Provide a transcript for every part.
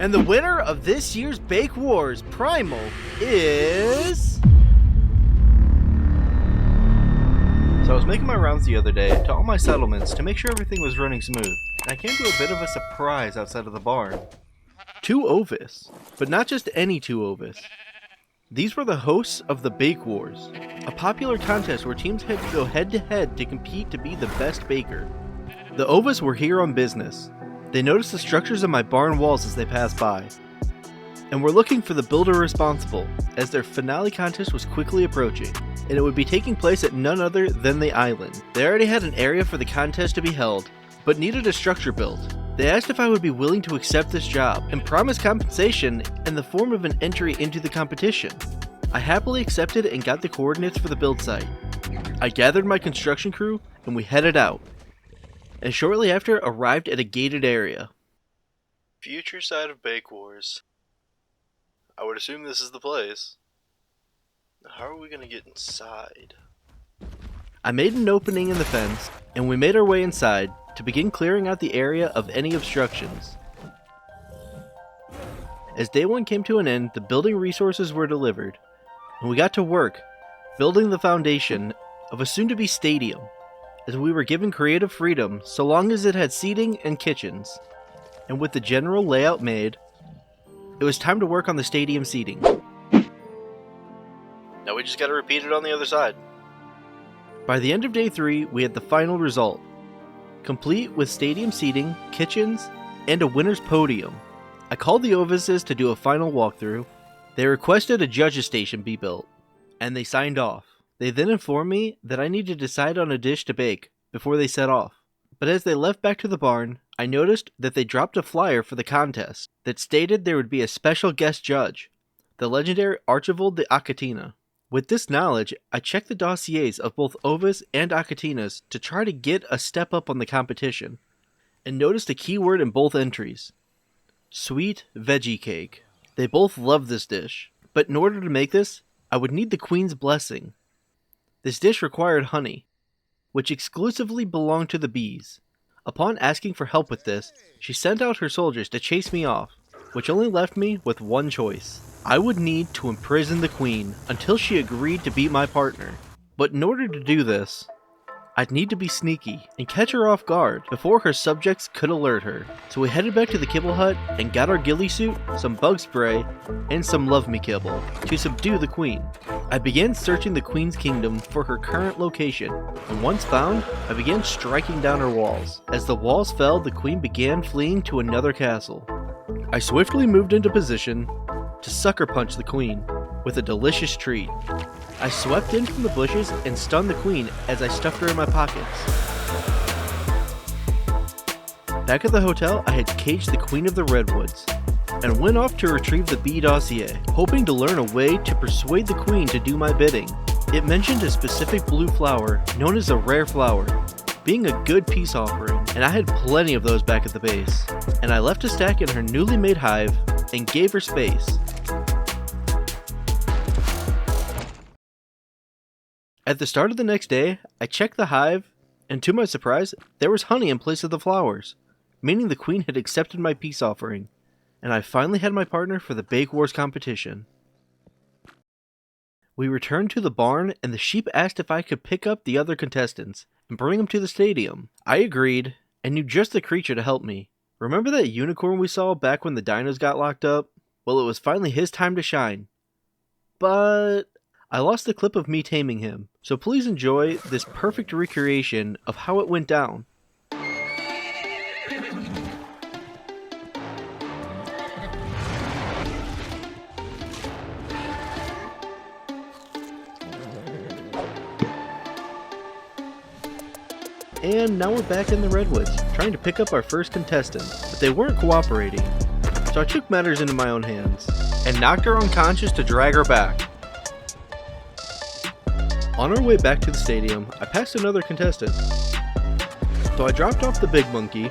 And the winner of this year's Bake Wars Primal is... So I was making my rounds the other day to all my settlements to make sure everything was running smooth, and I came to a bit of a surprise outside of the barn. 2 Ovis, but not just any 2 Ovis. These were the hosts of the Bake Wars, a popular contest where teams had to go head-to-head to compete to be the best baker. The Ovis were here on business. They noticed the structures of my barn walls as they passed by, and were looking for the builder responsible, as their finale contest was quickly approaching, and it would be taking place at none other than the island. They already had an area for the contest to be held, but needed a structure built. They asked if I would be willing to accept this job, and promised compensation in the form of an entry into the competition. I happily accepted and got the coordinates for the build site. I gathered my construction crew, and we headed out, and shortly after arrived at a gated area. Future site of Bake Wars. I would assume this is the place. How are we gonna get inside? I made an opening in the fence, and we made our way inside to begin clearing out the area of any obstructions. As day 1 came to an end, the building resources were delivered, and we got to work, building the foundation of a soon-to-be stadium, as we were given creative freedom so long as it had seating and kitchens. And with the general layout made, it was time to work on the stadium seating. Now we just gotta repeat it on the other side. By the end of day 3, we had the final result, complete with stadium seating, kitchens, and a winner's podium. I called the Ovises to do a final walkthrough. They requested a judge's station be built, and they signed off. They then informed me that I need to decide on a dish to bake before they set off. But as they left back to the barn, I noticed that they dropped a flyer for the contest that stated there would be a special guest judge, the legendary Archibald the Achatina. With this knowledge, I checked the dossiers of both Ovis and Achatinas to try to get a step up on the competition, and noticed a keyword in both entries: sweet veggie cake. They both loved this dish, but in order to make this, I would need the Queen's blessing. This dish required honey, which exclusively belonged to the bees. Upon asking for help with this, she sent out her soldiers to chase me off, which only left me with one choice. I would need to imprison the Queen until she agreed to be my partner. But in order to do this, I'd need to be sneaky and catch her off guard before her subjects could alert her. So we headed back to the kibble hut and got our ghillie suit, some bug spray, and some love me kibble to subdue the Queen. I began searching the Queen's kingdom for her current location, and once found, I began striking down her walls. As the walls fell, the Queen began fleeing to another castle. I swiftly moved into position to sucker punch the Queen with a delicious treat. I swept in from the bushes and stunned the Queen as I stuffed her in my pockets. Back at the hotel, I had caged the Queen of the Redwoods and went off to retrieve the bee dossier, hoping to learn a way to persuade the Queen to do my bidding. It mentioned a specific blue flower known as a rare flower, being a good peace offering, and I had plenty of those back at the base. And I left a stack in her newly made hive and gave her space. At the start of the next day, I checked the hive, and to my surprise, there was honey in place of the flowers, meaning the Queen had accepted my peace offering, and I finally had my partner for the Bake Wars competition. We returned to the barn, and the sheep asked if I could pick up the other contestants and bring them to the stadium. I agreed, and knew just the creature to help me. Remember that unicorn we saw back when the dinos got locked up? Well, it was finally his time to shine. But I lost the clip of me taming him, so please enjoy this perfect recreation of how it went down. And now we're back in the Redwoods, trying to pick up our first contestant, but they weren't cooperating. So I took matters into my own hands, and knocked her unconscious to drag her back. On our way back to the stadium, I passed another contestant. So I dropped off the big monkey,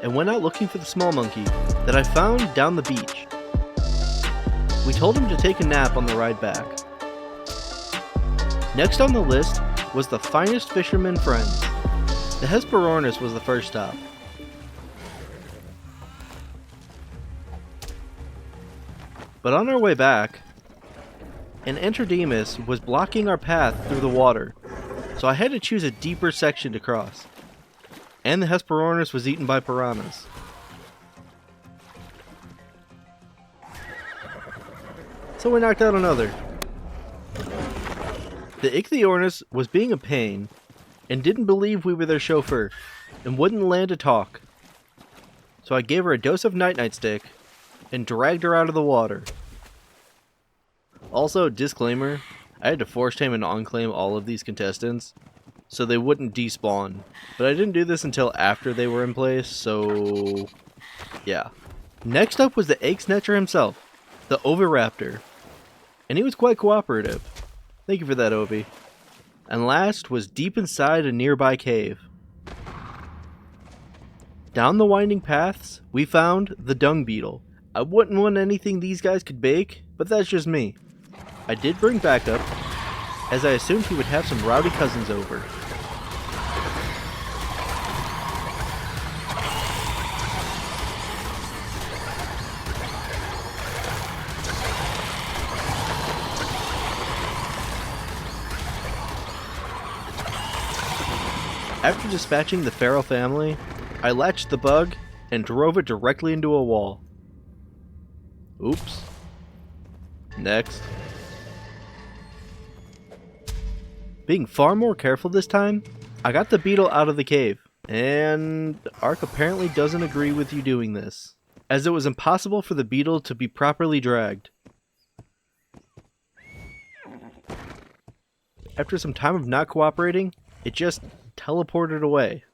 and went out looking for the small monkey that I found down the beach. We told him to take a nap on the ride back. Next on the list was the finest fisherman friends. The Hesperornis was the first stop. But on our way back, an Enterdemus was blocking our path through the water, so I had to choose a deeper section to cross. And the Hesperornis was eaten by piranhas. So we knocked out another. The Ichthyornis was being a pain, and didn't believe we were their chauffeur, and wouldn't land a talk. So I gave her a dose of Night-Night Stick, and dragged her out of the water. Also, disclaimer, I had to force tame and unclaim all of these contestants, so they wouldn't despawn. But I didn't do this until after they were in place, so yeah. Next up was the Egg Snatcher himself, the Oviraptor. And he was quite cooperative. Thank you for that, Ovi. And last was deep inside a nearby cave. Down the winding paths, we found the Dung Beetle. I wouldn't want anything these guys could bake, but that's just me. I did bring backup, as I assumed he would have some rowdy cousins over. After dispatching the feral family, I latched the bug and drove it directly into a wall. Oops. Next. Being far more careful this time, I got the beetle out of the cave, and Ark apparently doesn't agree with you doing this, as it was impossible for the beetle to be properly dragged. After some time of not cooperating, it just teleported away.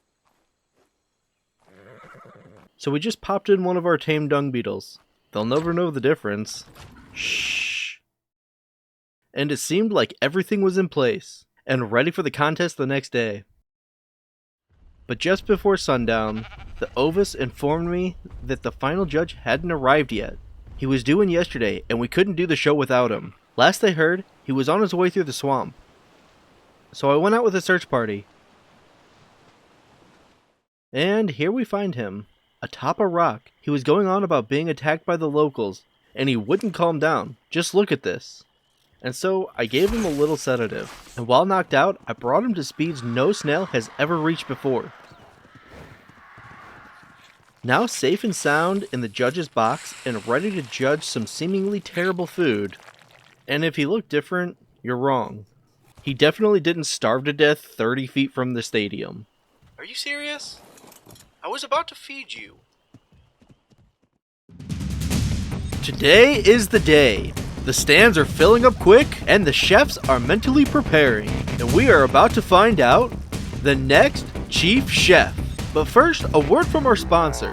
So we just popped in one of our tame dung beetles. They'll never know the difference. Shh. And it seemed like everything was in place, and ready for the contest the next day. But just before sundown, the Ovis informed me that the final judge hadn't arrived yet. He was due in yesterday, and we couldn't do the show without him. Last I heard, he was on his way through the swamp. So I went out with a search party. And here we find him, atop a rock. He was going on about being attacked by the locals, and he wouldn't calm down. Just look at this. And so I gave him a little sedative, and while knocked out, I brought him to speeds no snail has ever reached before. Now safe and sound in the judge's box and ready to judge some seemingly terrible food. And if he looked different, you're wrong. He definitely didn't starve to death 30 feet from the stadium. Are you serious? I was about to feed you. Today is the day. The stands are filling up quick, and the chefs are mentally preparing. And we are about to find out the next chief chef. But first, a word from our sponsor,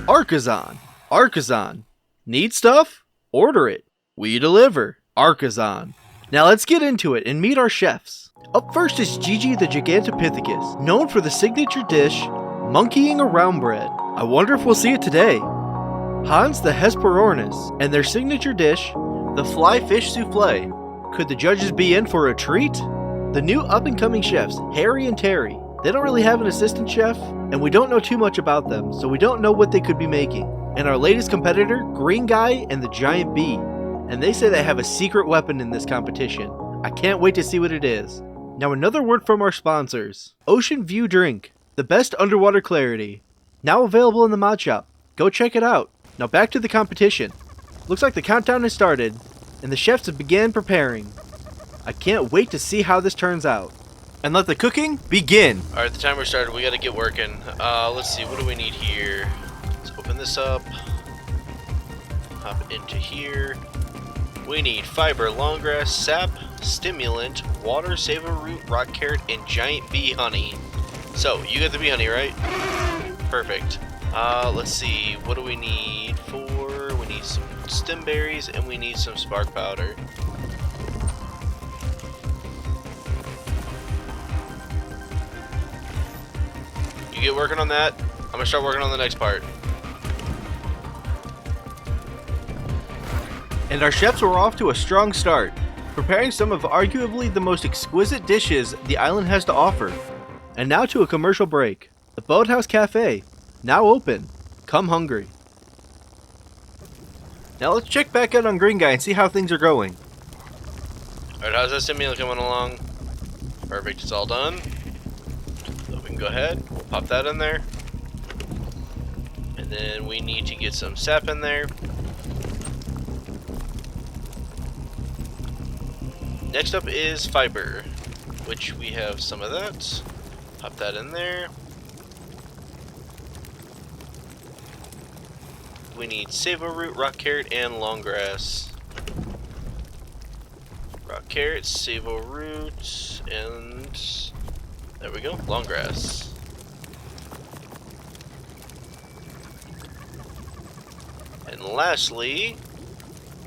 Archazon. Archazon. Need stuff? Order it. We deliver. Archazon. Now let's get into it and meet our chefs. Up first is Gigi the Gigantopithecus, known for the signature dish, monkeying around bread. I wonder if we'll see it today. Hans the Hesperornis, and their signature dish, the fly fish souffle. Could the judges be in for a treat? The new up-and-coming chefs, Harry and Terry. They don't really have an assistant chef, and we don't know too much about them, so we don't know what they could be making. And our latest competitor, Green Guy and the Giant Bee. And they say they have a secret weapon in this competition. I can't wait to see what it is. Now another word from our sponsors. Ocean View Drink, the best underwater clarity. Now available in the mod shop. Go check it out. Now back to the competition. Looks like the countdown has started, and the chefs have began preparing. I can't wait to see how this turns out. And let the cooking begin! Alright, the timer started. We gotta get working. Let's see, what do we need here? Let's open this up. Hop into here. We need fiber, longgrass, sap, stimulant, water, saver root, rock carrot, and giant bee honey. So, you got the bee honey, right? Perfect. Let's see, what do we need for? We need some stem berries, and we need some spark powder. You get working on that. I'm gonna start working on the next part. And our chefs were off to a strong start, preparing some of arguably the most exquisite dishes the island has to offer. And now to a commercial break. The Boathouse Cafe, now open. Come hungry. Now let's check back out on Green Guy and see how things are going. Alright, how's that stimulant coming along? Perfect, it's all done. So we can go ahead, we'll pop that in there. And then we need to get some sap in there. Next up is fiber, which we have some of that. Pop that in there. We need savo root, rock carrot, and long grass. Rock carrot, savo root, and there we go, long grass. And lastly,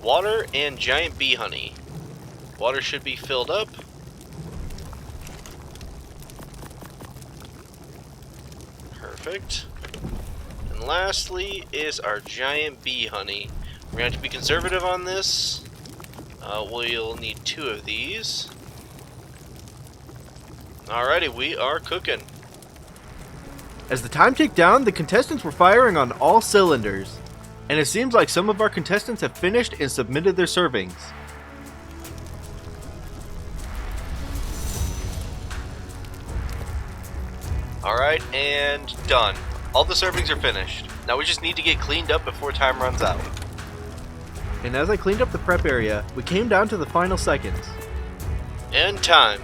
water and giant bee honey. Water should be filled up. Perfect. And lastly is our giant bee honey. We're going to have to be conservative on this. We'll need 2 of these. Alrighty, we are cooking. As the time ticked down, the contestants were firing on all cylinders. And it seems like some of our contestants have finished and submitted their servings. Alright, and done. All the servings are finished. Now we just need to get cleaned up before time runs out. And as I cleaned up the prep area, we came down to the final seconds. And time.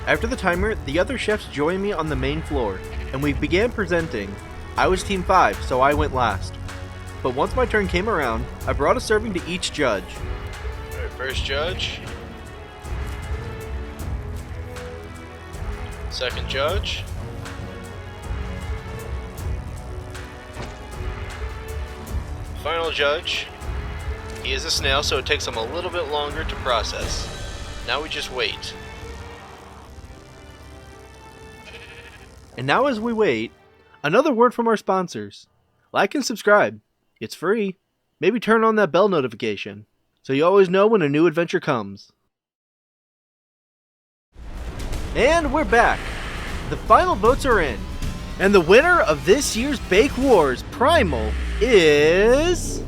After the timer, the other chefs joined me on the main floor, and we began presenting. I was Team 5, so I went last. But once my turn came around, I brought a serving to each judge. Alright, first judge. Second judge. Final judge. He is a snail, so it takes him a little bit longer to process. Now we just wait. And now as we wait, another word from our sponsors. Like and subscribe. It's free. Maybe turn on that bell notification, so you always know when a new adventure comes. And we're back. The final votes are in. And the winner of this year's Bake Wars Primal is...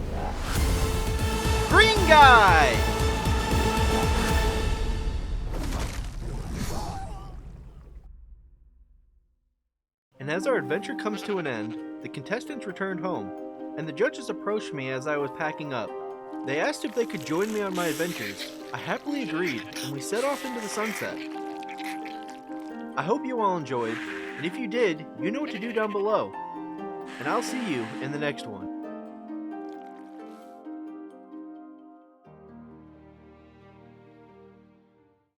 Green Guy! And as our adventure comes to an end, the contestants returned home, and the judges approached me as I was packing up. They asked if they could join me on my adventures. I happily agreed, and we set off into the sunset. I hope you all enjoyed, and if you did, you know what to do down below. And I'll see you in the next one.